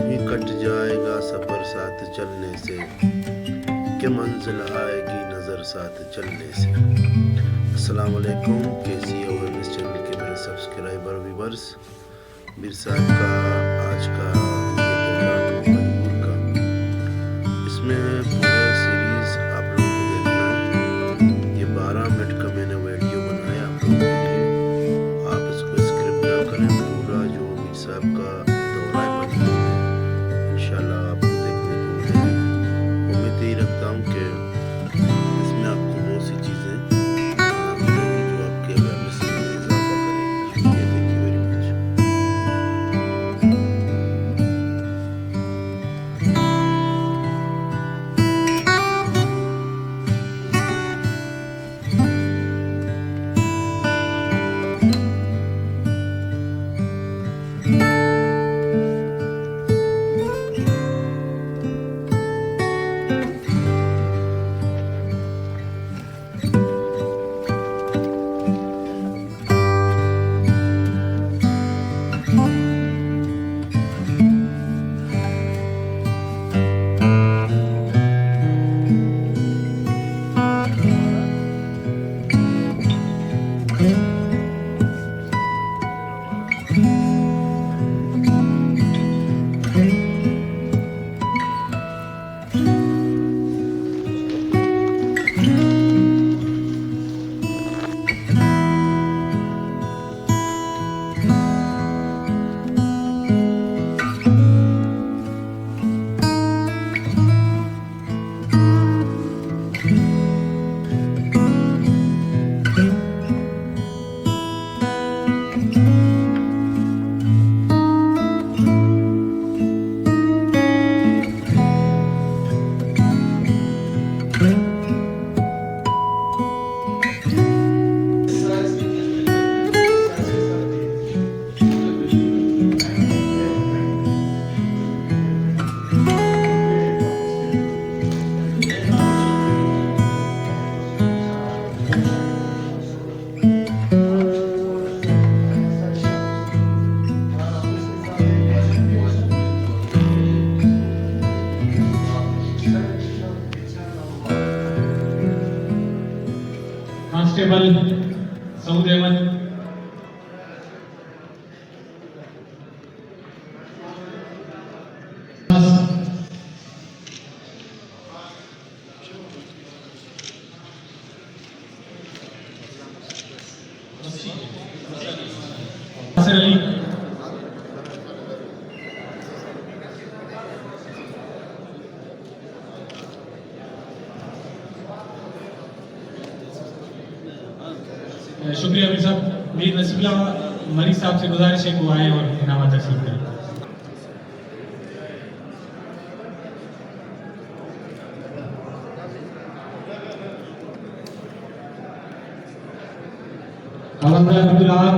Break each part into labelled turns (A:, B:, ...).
A: यूं ही कट जाएगा सफ़र साथ चलने से, कि मंजिल आएगी नज़र साथ चलने से। अस्सलाम वालेकुम, कैसी अवेयरनेस चैनल के मेरे सब्सक्राइबर व्यूवर्स। मीर साहब का आज का ये दौरा मजबूर का, इसमें पूरा सीरीज़ आप लोगों को देखना है। ये 12 मिनट का मैंने वीडियो बनाया आप लोगों के लिए। आप इसको स्क्रिप्ट ना करें, पूरा जो मीर साहब का दौरा है मजबूर है इंशाल्लाह आपको देखने को मिलेगी। उम्मीद यही रखता हूँ कि इसमें आपको बहुत सी चीज़ें मिलेगी जो आपके अवेयरनेस में इजाफा करेगी। शुक्रिया, thank you very much.
B: Constable Saud Ahmed, Nasir Ali, शुक्रिया मीर साहब। मीर नसीबुल्लाह मरी साहब से गुजारिश है कि वो आए और इनाम तकसीम करें। हवलदार अब्दुल ahad,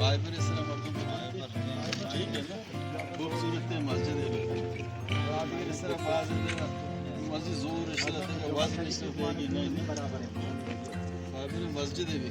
C: बाइबर इस तरह मर्दों बनाया पर ठीक है ना, खूबसूरत मस्जिद है। इस तरह मस्जिद जोर इस तरह आवाज इस तरह देगी नहीं बाइबर मस्जिद है भी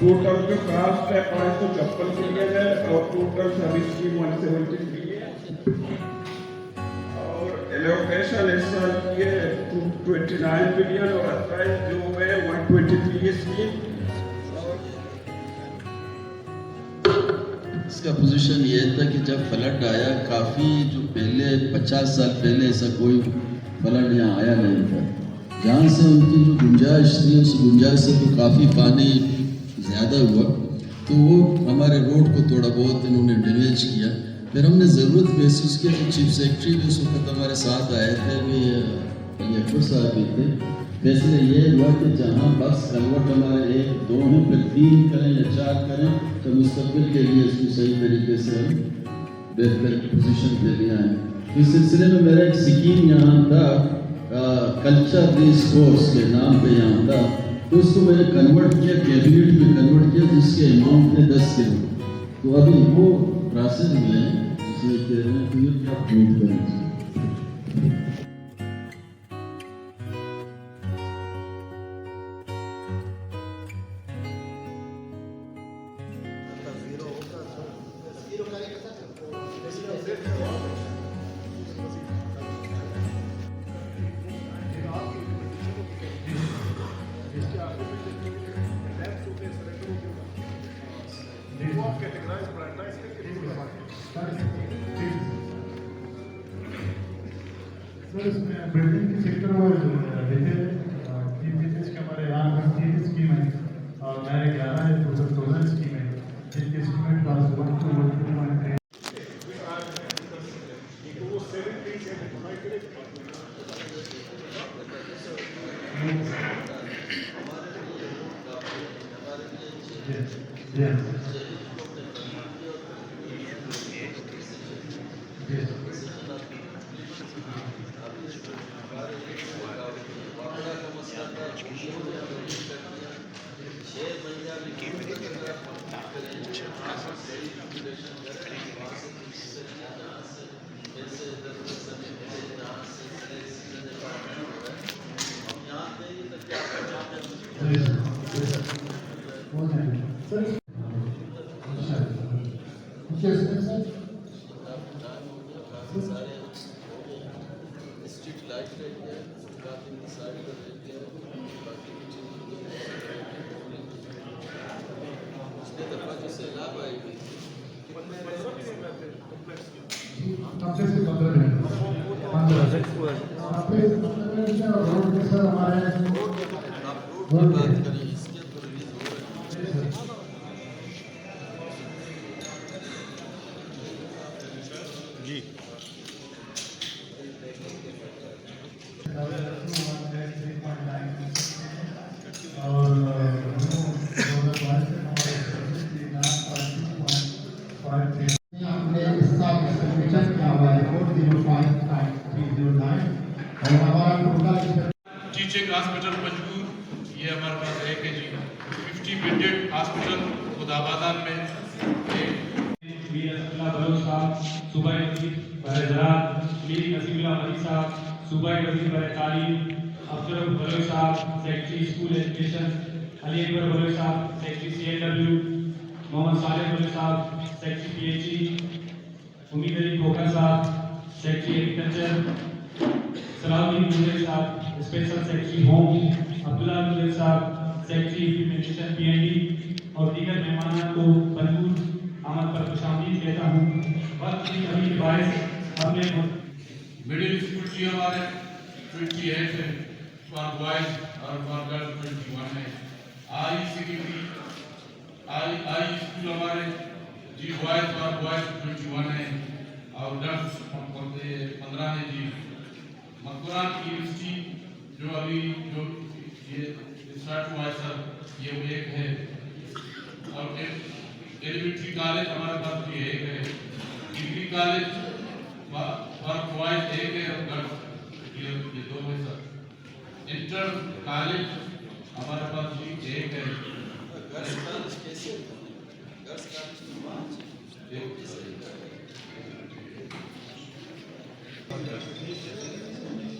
D: टोटल जो कास्ट है 556 मिलियन है और टोटल सर्विस स्कीम 173 है और एलोकेशन इस साल की है 229 बिलियन और अदरवाइज जो है 123 स्कीम।
C: इसका पोजीशन ये था कि जब फ्लड आया काफ़ी जो पहले 50 साल पहले ऐसा कोई फ्लड यहाँ आया नहीं था, जहाँ से उनकी जो गुंजाइश थी उस गुंजाइश से तो काफ़ी पानी ज़्यादा हुआ, तो वो हमारे रोड को थोड़ा बहुत इन्होंने डैमेज किया। फिर हमने ज़रूरत महसूस किया कि चीफ सेक्रेटरी भी उस वक्त हमारे साथ आए थे, भी अकबर साहब भी थे। फैसले ये हुआ कि जहाँ बस कन्वर्ट हमारे 1 2 हैं फिर 3 करें या 4 करें, तो मुस्तकबिल के लिए इसको सही तरीके से हम बेहतर पोजीशन पे ले आए। इस सिलसिले में मेरा एक स्कीम यहाँ था, कल्चर रेस कोर्स के नाम पे यहाँ था, तो उसको मैंने कन्वर्ट किया, कैबिनेट में कन्वर्ट किया, जिसके अमाउंट थे 10 करोड़। तो अभी वो प्रोसेस में है, जिसमें कह रहे हैं कि ये क्या प्रूव करें।
E: सर इसमें बिल्डिंग के सेक्टर में डिटेल तीन बिजनेस के हमारे यहाँ पर 3 स्कीम है और मेरे 11 है, टोटल 14 स्कीम है, जिनके एस्टिमेट पास 1 स्ट्रीट लाइट रहती है, काफ़ी साइड पर रहती है, बाकी पिछले दफा जो सैलाब आएगी बात करें इसके तो रिलीज हो रहा है।
A: जी
F: टीचिंग हॉस्पिटल पंजगूर, ये हमारे पास एक है जी 50 बेडेड हॉस्पिटल खुदाबादान में
B: बलोच साहब सूबाई वजीर बर ज़राअत, मीर नसीमुल्लाह मलिक साहब सूबाई वजीर बर तालीम, Afzal Baloch sahab secretary school education, Ali Akbar Baloch sahab secretary CNW, Mohammad Saleh Baloch sahab secretary PHE, Ummeed Ali Khokhar साहब सेक्रेटरी एग्रीकल्चर, सलाहुद्दीन मुजर साहब special secretary home, Abdullah Mujar साहब सेक्रेटरी इम्प्लीमेंटेशन PND और दीगर मेहमानान को पंजगूर आमद पर खुशामदीद कहता हूँ। वक्त की कमी के बायस हमने
F: मिडिल स्कूल की हमारे 28 है, फॉर बॉयज और फॉर गर्ल्स 21 है। आई स्कूल हमारे जी बॉयज फॉर बॉयज 21 है और गर्ल्स 15 है जी। मकबूरान यूनिवर्सिटी जो अभी जो ये स्टार्ट हुआ है सर, ये वो एक है और एलिमेंट्री कॉलेज हमारे पास भी एक है, डिग्री कॉलेज फॉर बॉयज एक है और गर्ल्स ये 2 है सर। इंटर कॉलेज हमारे पास भी एक है। गर्ल्स कॉलेज कैसे? Girls college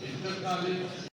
F: inter college